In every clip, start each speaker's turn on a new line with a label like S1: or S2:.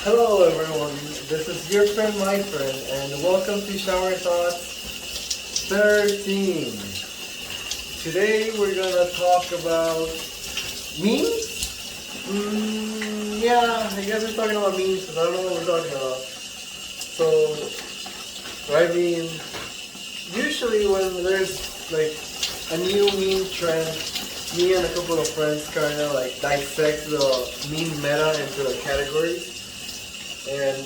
S1: Hello everyone, this is your friend, my friend, and welcome to Shower Thoughts 13. Today we're gonna talk about memes? Yeah, I guess we're talking about memes, but I don't know what we're talking about. So, I mean, usually when there's like a new meme trend, me and a couple of friends kind of like dissect the meme meta into the categories. And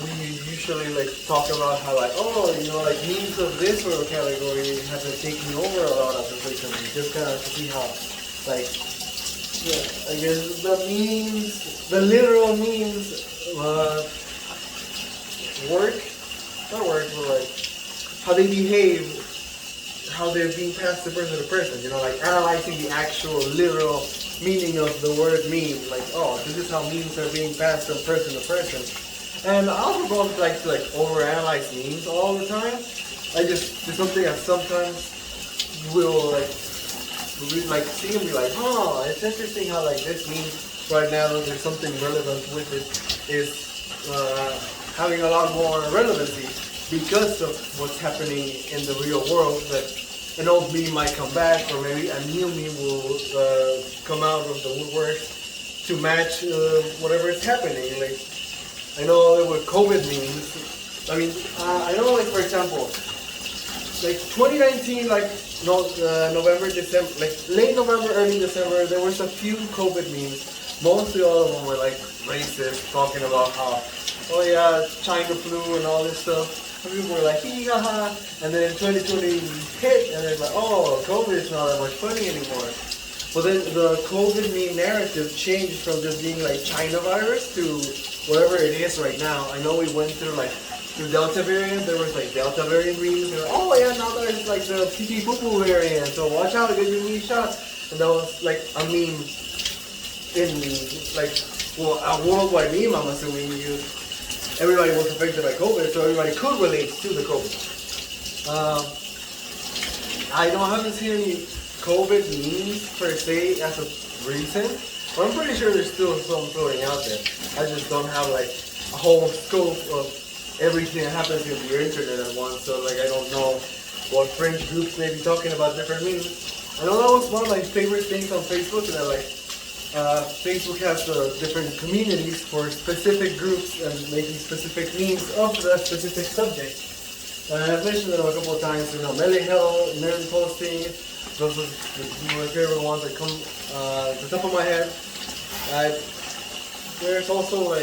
S1: we usually like talk about how like, oh, like memes of this sort of category have been taking over a lot of the recently. Just kind of to see how, like, yeah, I guess the memes, the literal memes, work, not work, but like how they behave, how they're being passed to person to person. Like analyzing the actual literal meaning of the word meme. Like, oh, this is how memes are being passed from person to person. And I also don't like to overanalyze memes all the time. It's something that sometimes will see and be like, oh, it's interesting how this meme right now there's something relevant with it is having a lot more relevancy because of what's happening in the real world. That an old meme might come back, or maybe a new meme will come out of the woodwork to match whatever is happening. Like, I know with COVID memes, I know, for example, 2019, November, December, late November, early December, there was a few COVID memes. Mostly all of them were racist, talking about how, oh yeah, China flu and all this stuff. Some people were like, hee ha ha, and then 2020 hit, and they're like, oh, COVID is not that much funny anymore. But then the COVID meme narrative changed from just being China virus to whatever it is right now. I know we went through the Delta variant. There was Delta variant memes. They're oh yeah, now there's the pee poo poo variant. So watch out, get your knee shot. And that was a meme in a worldwide meme. I'm assuming everybody was affected by COVID, so everybody could relate to the COVID. I haven't seen any COVID memes per se as of recent, but I'm pretty sure there's still some floating out there. I just don't have a whole scope of everything that happens in the internet at once, so I don't know what fringe groups may be talking about different memes. I know that was one of my favorite things on Facebook, that Facebook has different communities for specific groups and making specific memes of that specific subject. I've mentioned them a couple of times, Melly Hill, nerd posting. Those are my favorite ones that come to the top of my head. There's also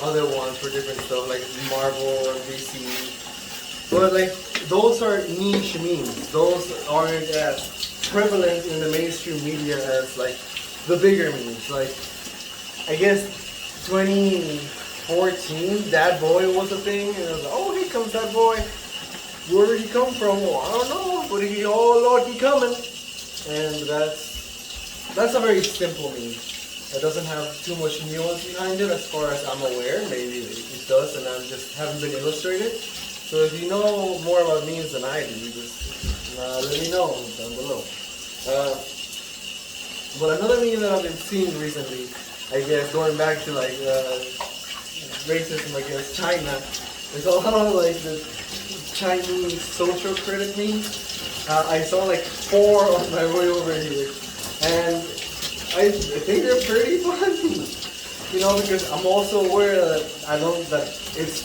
S1: other ones for different stuff like Marvel or DC. But those are niche memes. Those aren't as prevalent in the mainstream media as the bigger memes. I guess 2014, That Boy was a thing. And I was like, oh, here comes That Boy. Where did he come from? Well, I don't know, but oh Lord, he coming. And that's a very simple meme. It doesn't have too much nuance behind it as far as I'm aware. Maybe it does, and I just haven't been illustrated. So if you know more about memes than I do, just let me know down below. But another meme that I've been seeing recently, I guess, going back to racism against China, there's a lot of the Chinese social critic memes. I saw 4 on my way over here, and I think they're pretty funny. Because I'm also aware that it's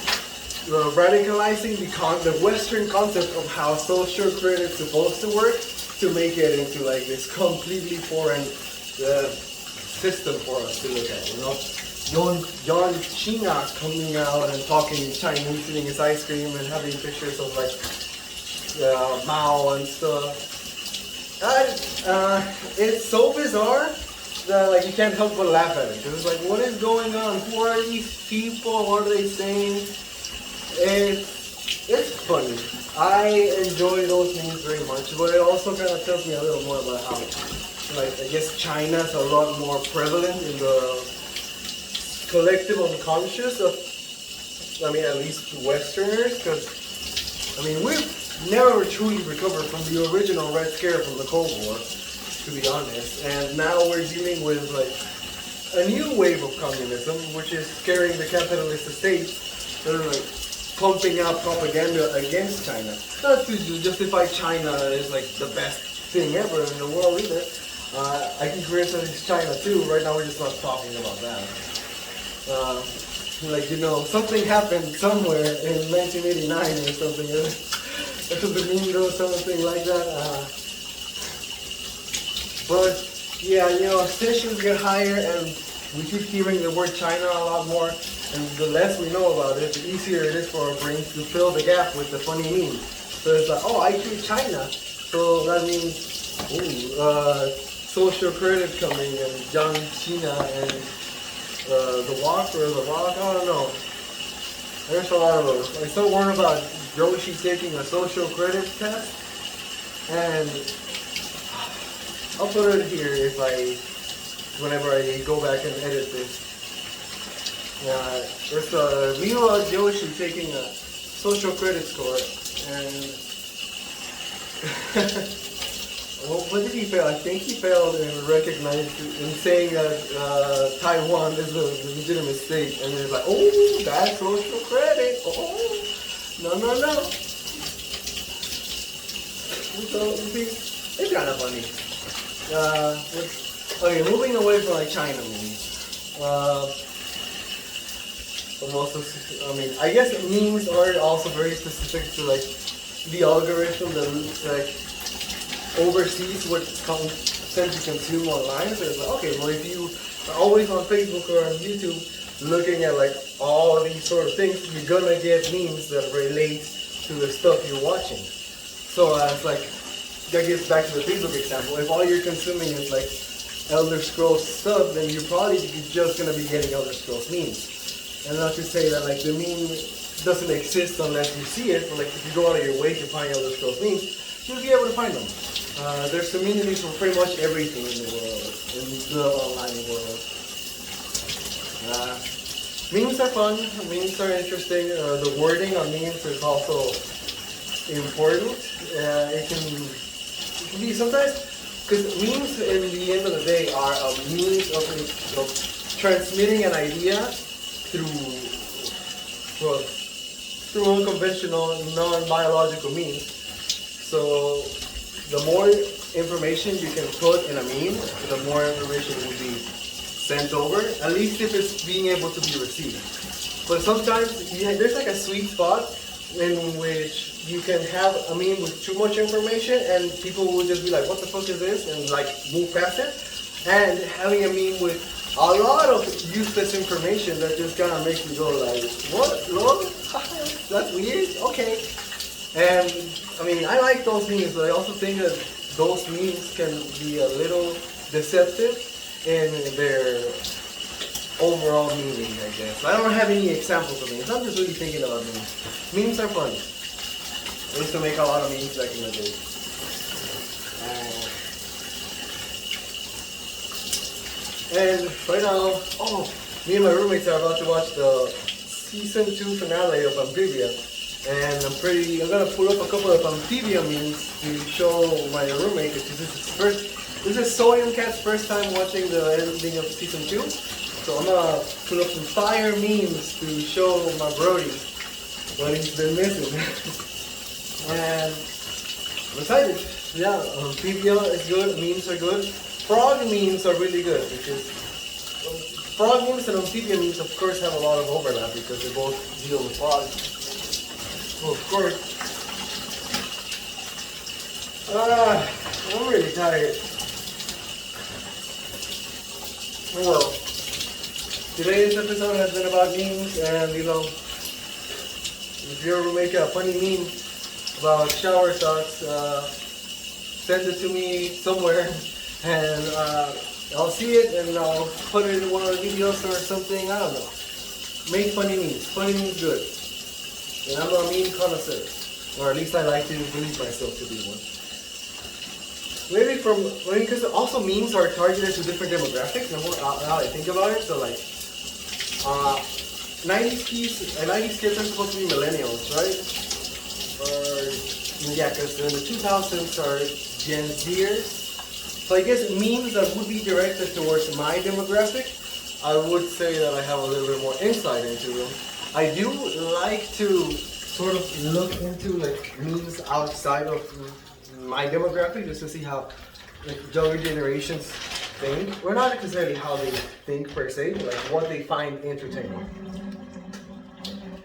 S1: radicalizing the Western concept of how social credit's supposed to work to make it into this completely foreign system for us to look at. John Cena coming out and talking Chinese, eating his ice cream and having pictures of Mao and stuff. It's so bizarre that you can't help but laugh at it. Because it's what is going on? Who are these people? What are they saying? It's funny. I enjoy those memes very much, but it also kind of tells me a little more about how, I guess China's a lot more prevalent in the collective unconscious of, at least Westerners, because, we've never truly recovered from the original Red Scare from the Cold War, to be honest, and now we're dealing with a new wave of communism, which is scaring the capitalist states that are like pumping out propaganda against China. Not to justify China as like the best thing ever in the world either. I can criticize China too. Right now we're just not talking about that. Like, you know, something happened somewhere in 1989 or something. The meme goes something like that. But yeah, you know, tensions get higher, and we keep hearing the word China a lot more. And the less we know about it, the easier it is for our brains to fill the gap with the funny meme. So it's like, oh, I hear China, so that means, ooh, social credit coming, and John Cena, and the Walk or the Rock, I don't know. There's a lot of those. I still worry about Yoshi taking a social credit test, and I'll put it here whenever I go back and edit this. There's a video of Yoshi taking a social credit score, and well, what did he fail? I think he failed in saying that Taiwan is a legitimate state, and it's like, oh, that's social credit. Oh, no. So you see, it's kind of funny. Okay, moving away from like China memes. I guess memes are also very specific to like the algorithm that like oversees what content you consume online. So it's like, okay, well, if you are always on Facebook or on YouTube looking at like all these sort of things, you're gonna get memes that relate to the stuff you're watching. So it's like, that gets back to the Facebook example. If all you're consuming is like Elder Scrolls stuff, then you're probably just gonna be getting Elder Scrolls memes. And not to say that like the meme doesn't exist unless you see it, but like if you go out of your way to find Elder Scrolls memes, you'll be able to find them. There's communities for pretty much everything in the world, in the online world. Memes are fun, memes are interesting. The wording on memes is also important. It can be sometimes, because memes at the end of the day are a means of transmitting an idea through unconventional, non-biological means. So the more information you can put in a meme, the more information will be sent over, at least if it's being able to be received. But sometimes there's like a sweet spot in which you can have a meme with too much information and people will just be like, what the fuck is this? And like move past it. And having a meme with a lot of useless information that just kind of makes me go like, what? Lord? That's weird? Okay. And I mean, I like those memes, but I also think that those memes can be a little deceptive in their overall meaning, I guess. I don't have any examples of memes. I'm just really thinking about memes. Memes are fun. I used to make a lot of memes back in the day. And right now, me and my roommates are about to watch the season 2 finale of Amphibia. And I'm gonna pull up a couple of Amphibia memes to show my roommate, because this is Sodium Cat's first time watching the ending of season 2. So I'm gonna pull up some fire memes to show my brody what he's been missing. And I'm excited. Yeah, Amphibia is good, memes are good. Frog memes are really good, because frog memes and Amphibia memes of course have a lot of overlap because they both deal with frogs. Well, of course. I'm really tired. Well, today's episode has been about memes, and you know, if you ever make a funny meme about shower thoughts, send it to me somewhere, and I'll see it and I'll put it in one of the videos or something. I don't know. Make funny memes. Funny memes good. And I'm a meme connoisseur, or at least I like to believe myself to be one. Maybe because also memes are targeted to different demographics. Now I think about it, so like 90s kids are supposed to be millennials, right? Or yeah, because in the 2000s are Gen Zers. So I guess memes that would be directed towards my demographic I would say that I have a little bit more insight into them. I do like to sort of look into like memes outside of my demographic just to see how like younger generations think. Well, not necessarily how they think per se, but like what they find entertaining.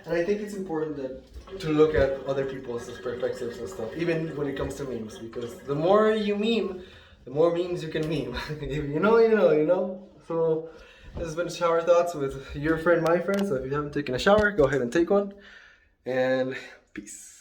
S1: And I think it's important that to look at other people's perspectives and stuff, even when it comes to memes, because the more you meme, the more memes you can meme. If you know, you know, you know. So this has been Shower Thoughts with your friend, my friend. So if you haven't taken a shower, go ahead and take one. And peace.